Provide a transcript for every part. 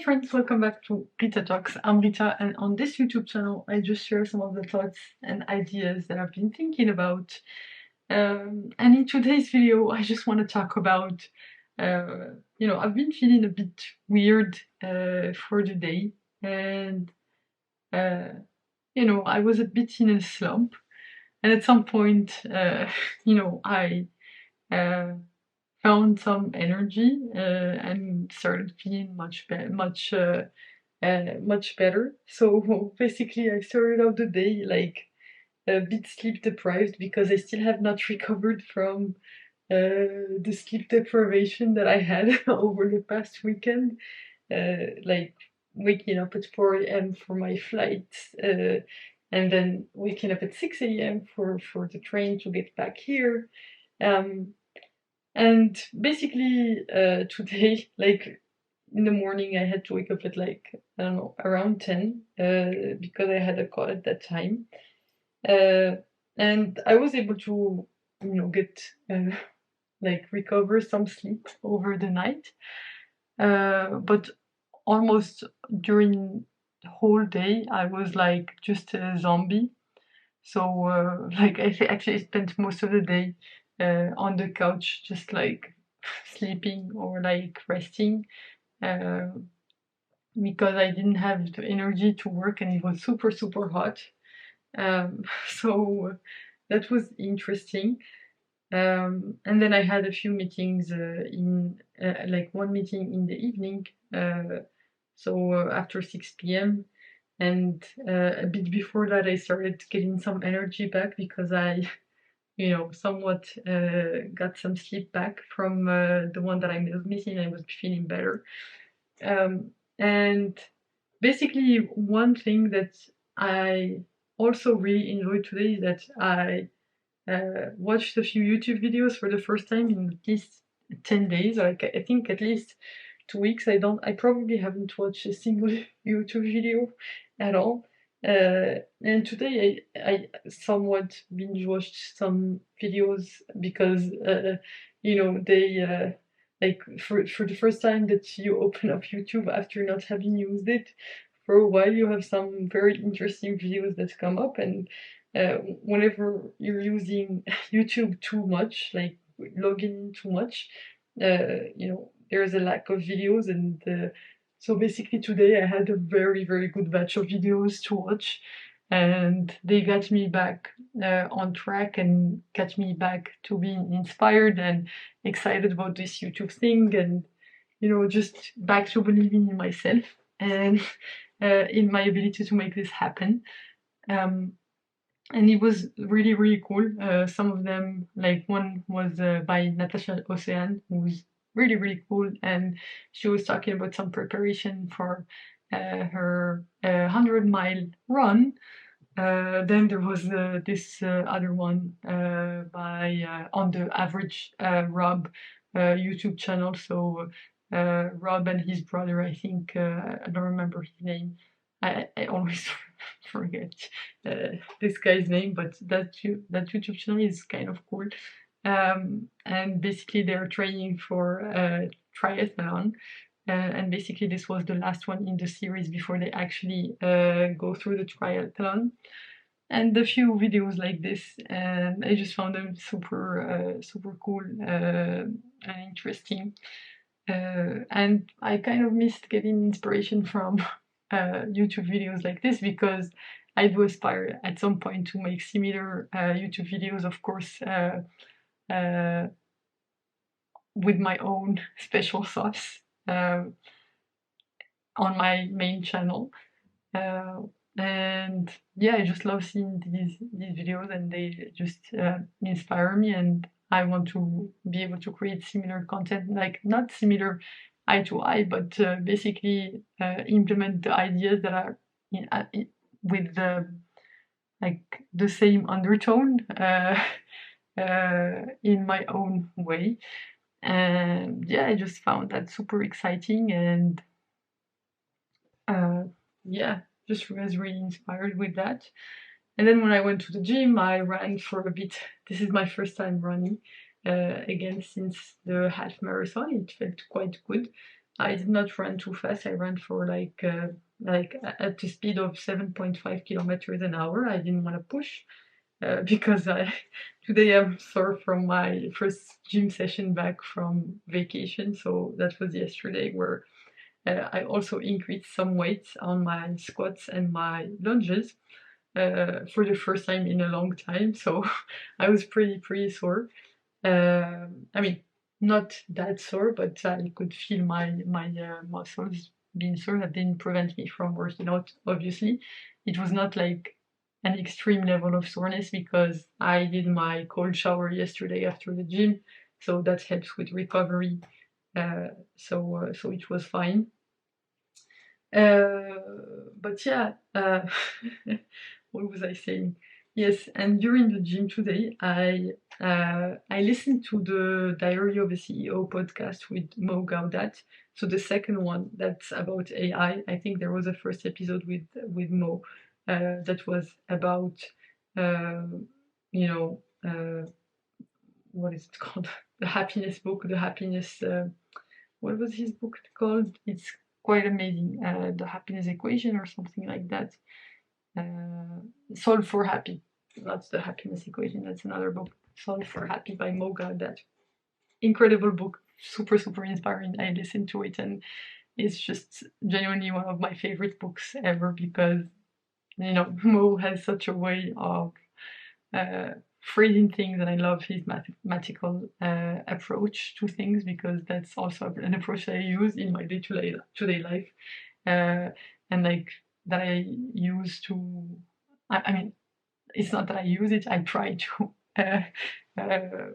friends, welcome back to Rita Talks. I'm Rita, and on this YouTube channel I just share some of the thoughts and ideas that I've been thinking about. And in today's video I just want to talk about, I've been feeling a bit weird for the day, and I was a bit in a slump, and at some point, I found some energy and started feeling much better. So basically, I started out the day like a bit sleep deprived because I still have not recovered from the sleep deprivation that I had over the past weekend. Like waking up at 4 a.m. for my flight, and then waking up at 6 a.m. for the train to get back here. And basically, today, like in the morning, I had to wake up at like, I don't know, around 10, because I had a call at that time. And I was able to, get like recover some sleep over the night. But almost during the whole day, I was like just a zombie. So, like, I actually spent most of the day on the couch, just like sleeping or like resting, uh, because I didn't have the energy to work and it was super, super hot. So that was interesting. And then I had a few meetings like one meeting in the evening, after 6 p.m. And a bit before that, I started getting some energy back because I, somewhat got some sleep back from the one that I was missing. I was feeling better. And basically, one thing that I also really enjoyed today is that I watched a few YouTube videos for the first time in at least 10 days. Like, I think at least 2 weeks. I probably haven't watched a single YouTube video at all. And today I somewhat binge watched some videos because, they, like for the first time that you open up YouTube after not having used it for a while, you have some very interesting videos that come up. And whenever you're using YouTube too much, like logging in too much, there's a lack of videos. And so basically today I had a very, very good batch of videos to watch, and they got me back on track and got me back to being inspired and excited about this YouTube thing, and just back to believing in myself and in my ability to make this happen. And it was really, really cool. Some of them, like one was by Natasha Ocean, who's really, really cool, and she was talking about some preparation for her 100-mile run. Then there was this other one by On the Average Rob YouTube channel. So Rob and his brother, I think, I don't remember his name. I always forget this guy's name, but that YouTube channel is kind of cool. And basically they're training for a triathlon. And basically this was the last one in the series before they actually go through the triathlon. And a few videos like this, and I just found them super cool and interesting. And I kind of missed getting inspiration from YouTube videos like this, because I do aspire at some point to make similar YouTube videos, of course, with my own special sauce on my main channel. And yeah, I just love seeing these videos, and they just inspire me, and I want to be able to create similar content, like not similar eye to eye, but basically implement the ideas that are with the same undertone in my own way. And yeah, I just found that super exciting, and yeah, just was really inspired with that. And then when I went to the gym, I ran for a bit. This is my first time running again since the half marathon. It felt quite good. I did not run too fast. I ran for like at the speed of 7.5 kilometers an hour. I didn't want to push because I today I'm sore from my first gym session back from vacation. So that was yesterday, where I also increased some weights on my squats and my lunges for the first time in a long time. So I was pretty sore. I mean, not that sore, but I could feel my muscles being sore. That didn't prevent me from working out. Obviously, it was not like an extreme level of soreness because I did my cold shower yesterday after the gym, so that helps with recovery. So it was fine. Uh, but yeah, what was I saying? Yes, and during the gym today, I listened to the Diary of a CEO podcast with Mo Gaudat. So the second one that's about AI. I think there was a first episode with Mo that was about you know what is it called? The happiness book, the happiness. What was his book called? It's quite amazing. The happiness equation or something like that. Solve for Happy. That's the happiness equation. That's another book. Solve for Happy by Moga. That incredible book. Super inspiring. I listened to it and it's just genuinely one of my favorite books ever because Mo has such a way of uh, phrasing things, and I love his mathematical approach to things because that's also an approach that I use in my day-to-day life, uh, and like that I use to. I mean, it's not that I use it; I try to.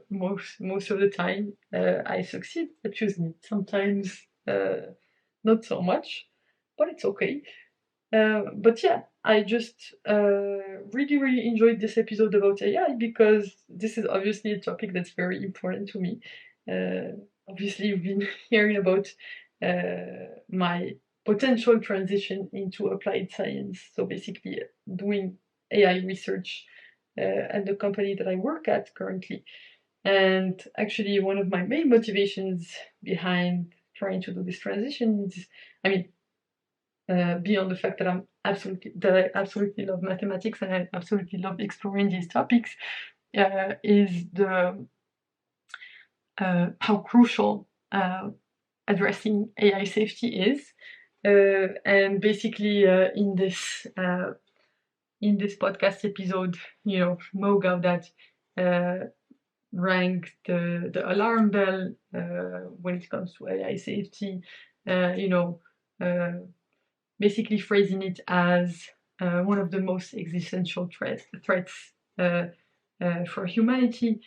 Most of the time, I succeed at using it. Sometimes, not so much, but it's okay. But yeah, I just really enjoyed this episode about AI because this is obviously a topic that's very important to me. Obviously, you've been hearing about my potential transition into applied science. So basically, doing AI research at the company that I work at currently. And actually, one of my main motivations behind trying to do this transition is, I mean, beyond the fact that I absolutely love mathematics and I absolutely love exploring these topics, is the how crucial addressing AI safety is. And basically, in this podcast episode, Mo Gaudat rang the alarm bell when it comes to AI safety. You know. Basically phrasing it as one of the most existential threats for humanity,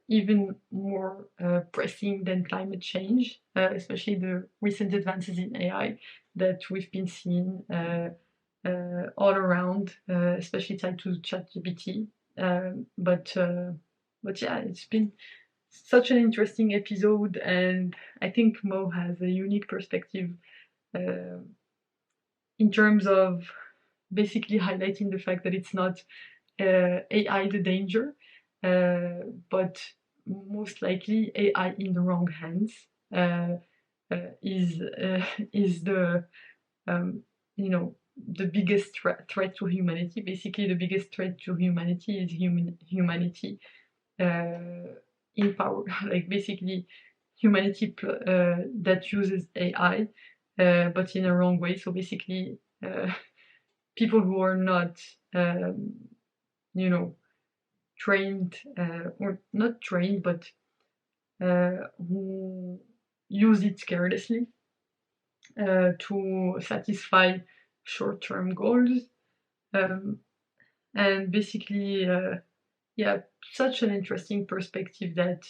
even more pressing than climate change, especially the recent advances in AI that we've been seeing all around, especially tied to ChatGPT. But yeah, it's been such an interesting episode, and I think Mo has a unique perspective uh, in terms of basically highlighting the fact that it's not AI the danger, but most likely AI in the wrong hands uh, is the the biggest threat to humanity. Basically, the biggest threat to humanity is humanity in power. Like basically, humanity that uses AI, but in a wrong way. So basically, people who are not, um, you know, trained or not trained, but who use it carelessly to satisfy short-term goals, um, and basically, yeah, such an interesting perspective that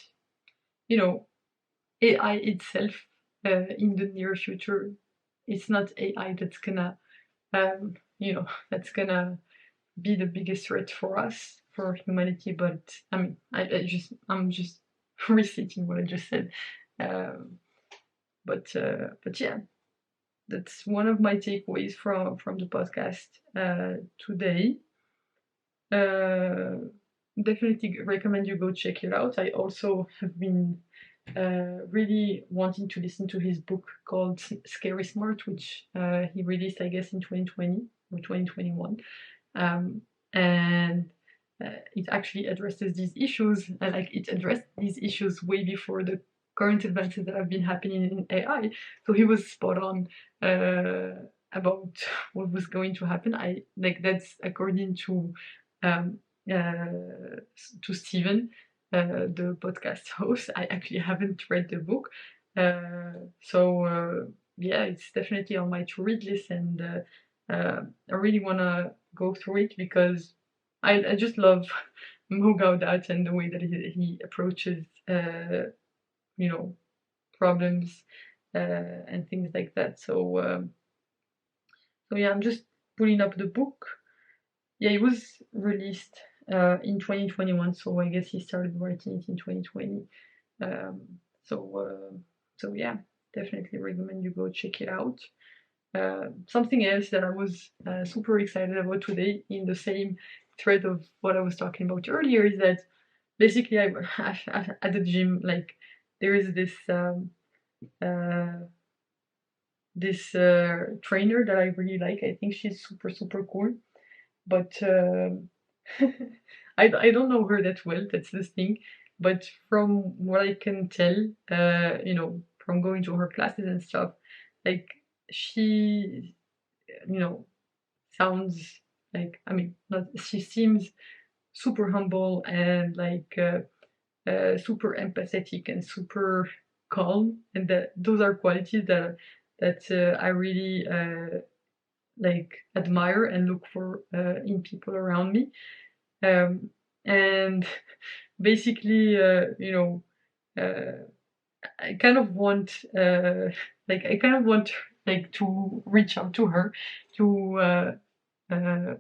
AI itself in the near future, it's not AI that's gonna, that's gonna be the biggest threat for us, for humanity. But I mean, I'm just restating what I just said. Um, but yeah, that's one of my takeaways from the podcast today. Uh, Definitely recommend you go check it out. I also have been really wanting to listen to his book called Scary Smart, which he released, I guess, in 2020 or 2021. And it actually addresses these issues, like it addressed these issues way before the current advances that have been happening in AI. So he was spot on about what was going to happen. I like that's according um, to Steven, the podcast host. I actually haven't read the book, so yeah, it's definitely on my to read list, and I really want to go through it because I just love Mo Gaudat and the way that he approaches you know problems and things like that. So yeah, I'm just pulling up the book. Yeah, it was released in 2021, so I guess he started writing it in 2020. Um, so yeah, definitely recommend you go check it out. Something else that I was super excited about today, in the same thread of what I was talking about earlier, is that basically at the gym, like there is uh, this trainer that I really like. I think she's super cool, but I don't know her that well. That's the thing. But from what I can tell, from going to her classes and stuff, like she, sounds like, I mean, not she seems super humble and like super empathetic and super calm, and that those are qualities that I really like admire and look for in people around me. And basically, I kind of want, I kind of want, like, to reach out to her to uh,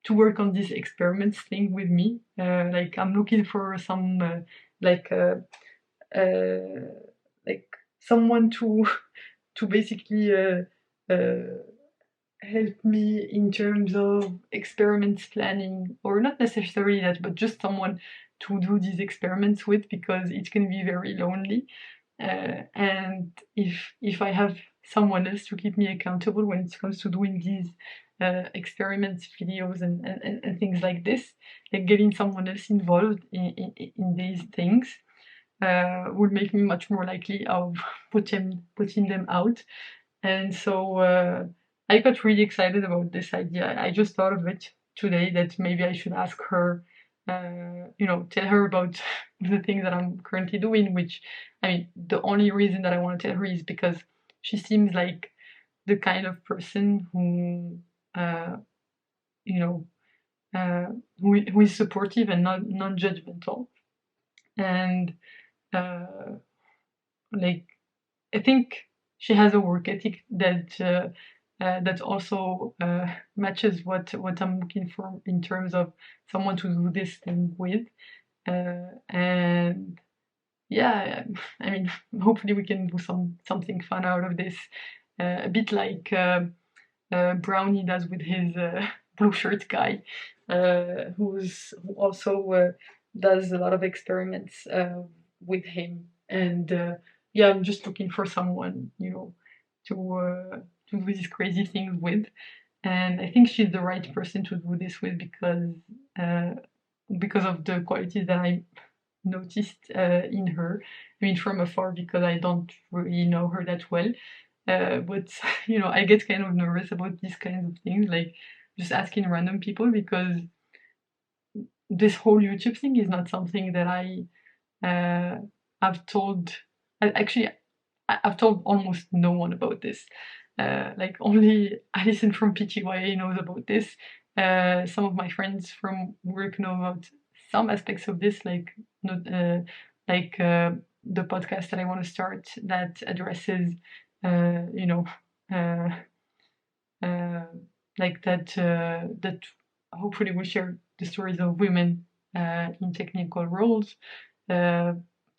to work on this experiments thing with me. Like, I'm looking for some like uh, uh, like someone to to basically help me in terms of experiments planning, or not necessarily that, but just someone to do these experiments with, because it can be very lonely. And if I have someone else to keep me accountable when it comes to doing these experiments, videos, and things like this, like getting someone else involved in these things would make me much more likely of putting them out. And so I got really excited about this idea. I just thought of it today that maybe I should ask her, tell her about the things that I'm currently doing, which, I mean, the only reason that I want to tell her is because she seems like the kind of person who, uh, you know, who is supportive and not non-judgmental. And uh, like, I think she has a work ethic that also matches what I'm looking for in terms of someone to do this thing with. And yeah, I mean, hopefully we can do something fun out of this. A bit like Brownie does with his blue shirt guy, who also does a lot of experiments with him. And yeah, I'm just looking for someone, to do these crazy things with. And I think she's the right person to do this with uh, because of the qualities that I noticed in her. I mean, from afar, because I don't really know her that well. But I get kind of nervous about these kinds of things, like just asking random people, because this whole YouTube thing is not something that I've told. Actually, I've told almost no one about this. Like, only Alison from PTYA knows about this. Some of my friends from work know about some aspects of this, like not like the podcast that I want to start that addresses, you know, uh, uh, like that hopefully will share the stories of women in technical roles, uh,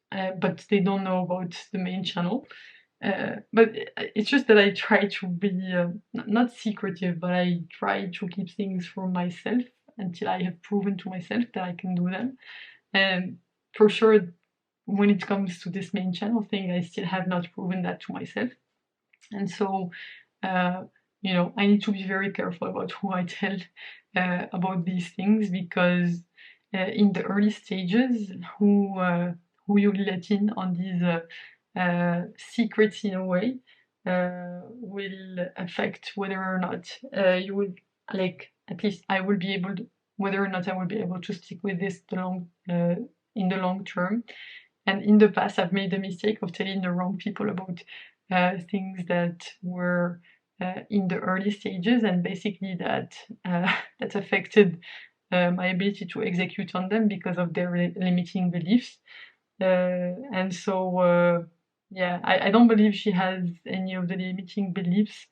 but they don't know about the main channel. But it's just that I try to be not secretive, but I try to keep things for myself until I have proven to myself that I can do them. And for sure, when it comes to this main channel thing, I still have not proven that to myself. And so, uh, I need to be very careful about who I tell about these things, because in the early stages, who you let in on these secrets in a way will affect whether or not you will, like, at least I will be able to, whether or not I will be able to stick with this in the long term. And in the past, I've made the mistake of telling the wrong people about things that were in the early stages, and basically that affected my ability to execute on them because of their limiting beliefs. And so, yeah, I don't believe she has any of the limiting beliefs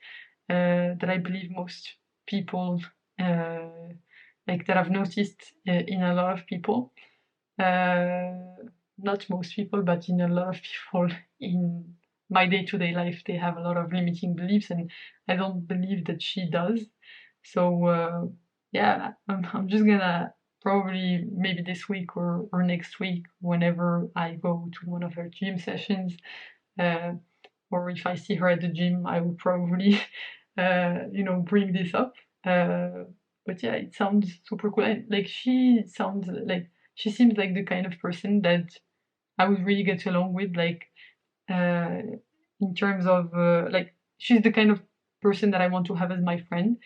that I believe most people, like that I've noticed in a lot of people. Not most people, but in a lot of people in my day-to-day life, they have a lot of limiting beliefs, and I don't believe that she does. So yeah, I'm just gonna probably maybe this week or next week, whenever I go to one of her gym sessions, uh, or if I see her at the gym, I will probably bring this up. But yeah, it sounds super cool. And, like, she seems like the kind of person that I would really get along with, like, uh, in terms of like, she's the kind of person that I want to have as my friend,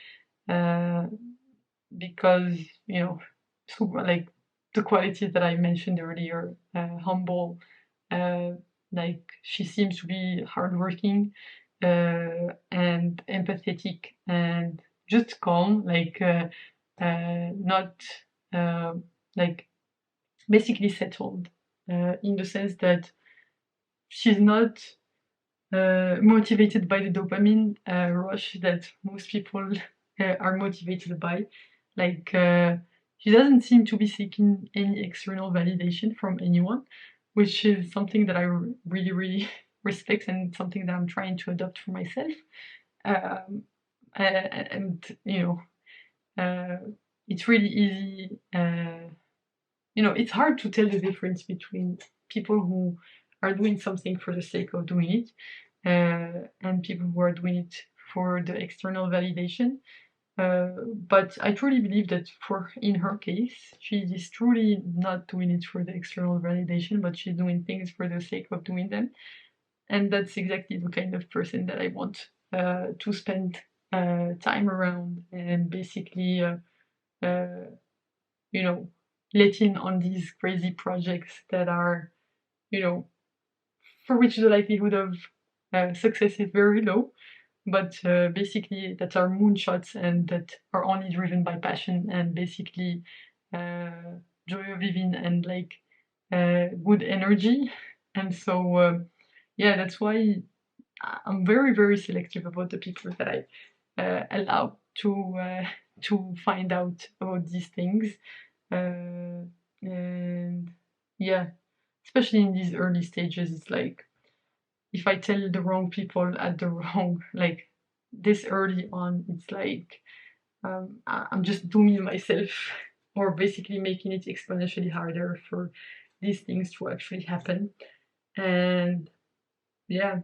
uh, because super, like, the qualities that I mentioned earlier, humble, uh, like, she seems to be hardworking, and empathetic, and just calm, like, not uh, like, basically settled, in the sense that she's not motivated by the dopamine rush that most people are motivated by. Like, she doesn't seem to be seeking any external validation from anyone, which is something that I really, really respect, and something that I'm trying to adopt for myself. Um, and it's really easy. It's hard to tell the difference between people who are doing something for the sake of doing it, and people who are doing it for the external validation. But I truly believe that in her case, she is truly not doing it for the external validation, but she's doing things for the sake of doing them. And that's exactly the kind of person that I want to spend time around, and basically, uh, you know, let in on these crazy projects that are, you know, for which the likelihood of success is very low, but basically that are moonshots, and that are only driven by passion, and basically joy of living, and like good energy. And so yeah, that's why I'm very, very selective about the people that I allow to find out about these things. And yeah, especially in these early stages, it's like, if I tell the wrong people at the wrong, like, this early on, it's like, I'm just dooming myself, or basically making it exponentially harder for these things to actually happen. And yeah,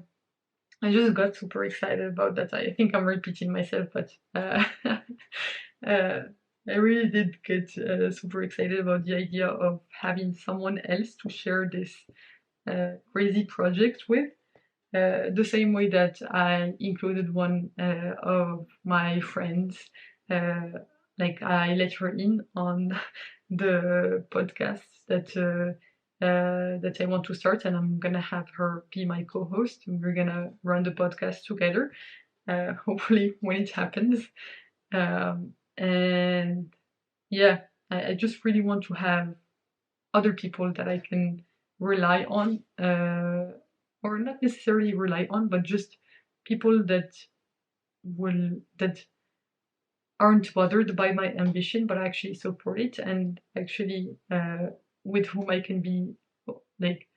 I just got super excited about that. I think I'm repeating myself, but uh, I really did get super excited about the idea of having someone else to share this crazy project with. The same way that I included one of my friends, uh, like, I let her in on the podcast that I want to start, and I'm gonna have her be my co-host, and we're gonna run the podcast together. Hopefully, when it happens. And yeah, I just really want to have other people that I can rely on, or not necessarily rely on, but just people that aren't bothered by my ambition, but actually support it, and actually with whom I can be, like,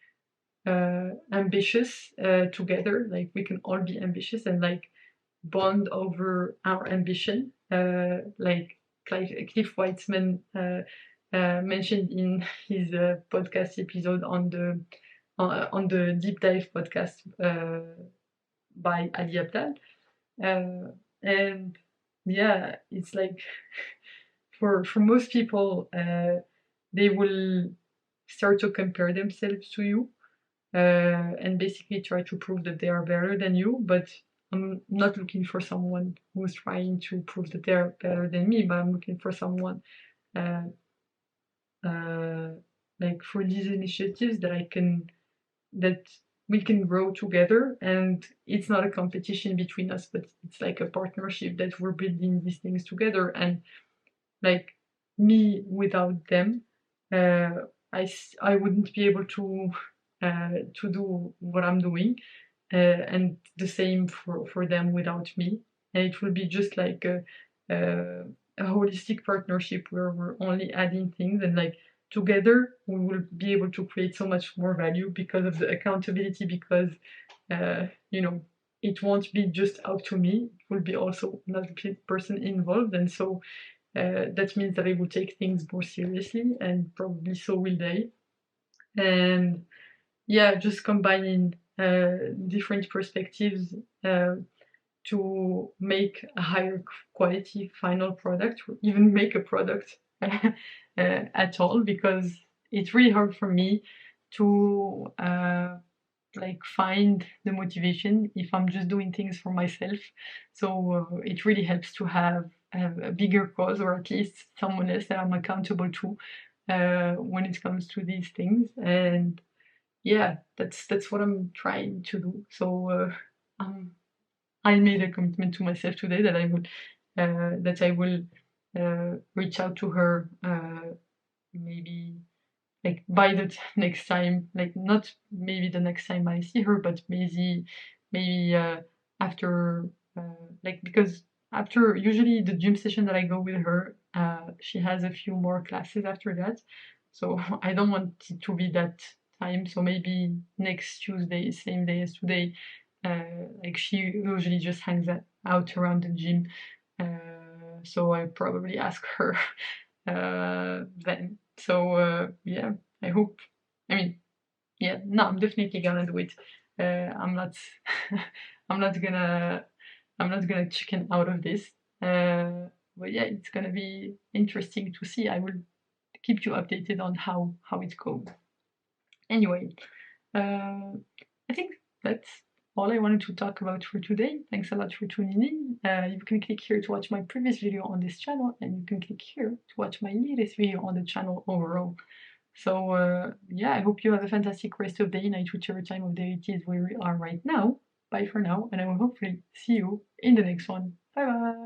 ambitious together. Like, we can all be ambitious, and like, bond over our ambition, like Cliff Weitzman mentioned in his podcast episode on the on the Deep Dive podcast by Ali Abdal. And yeah, it's like for most people, they will start to compare themselves to you and basically try to prove that they are better than you. But I'm not looking for someone who's trying to prove that they're better than me, but I'm looking for someone uh, uh, like for these initiatives that we can grow together, and it's not a competition between us, but it's like a partnership that we're building these things together. And like me without them, uh, I wouldn't be able to do what I'm doing, and the same for them without me. And it will be just like a holistic partnership where we're only adding things, and like together we will be able to create so much more value because of the accountability, because you know, it won't be just up to me, it will be also another person involved. And so that means that I will take things more seriously, and probably so will they. And yeah, just combining different perspectives to make a higher quality final product, or even make a product at all, because it's really hard for me to like find the motivation if I'm just doing things for myself. So it really helps to have a bigger cause, or at least someone else that I'm accountable to when it comes to these things. And yeah, that's what I'm trying to do. So I made a commitment to myself today that I will reach out to her maybe like by the next time, like not maybe the next time I see her, but maybe after like, because after usually the gym session that I go with her, she has a few more classes after that, so I don't want it to be that time. So maybe next Tuesday, same day as today, like she usually just hangs out around the gym, so I probably ask her then. So yeah, I hope. I mean, yeah, no, I'm definitely gonna do it. I'm not. I'm not gonna. I'm not gonna chicken out of this. But yeah, it's gonna be interesting to see. I will keep you updated on how it goes. Anyway, uh, I think that's all I wanted to talk about for today. Thanks a lot for tuning in. You can click here to watch my previous video on this channel, and you can click here to watch my latest video on the channel overall. So yeah, I hope you have a fantastic rest of day, night, whichever time of day it is where we are right now. Bye for now, and I will hopefully see you in the next one. Bye bye!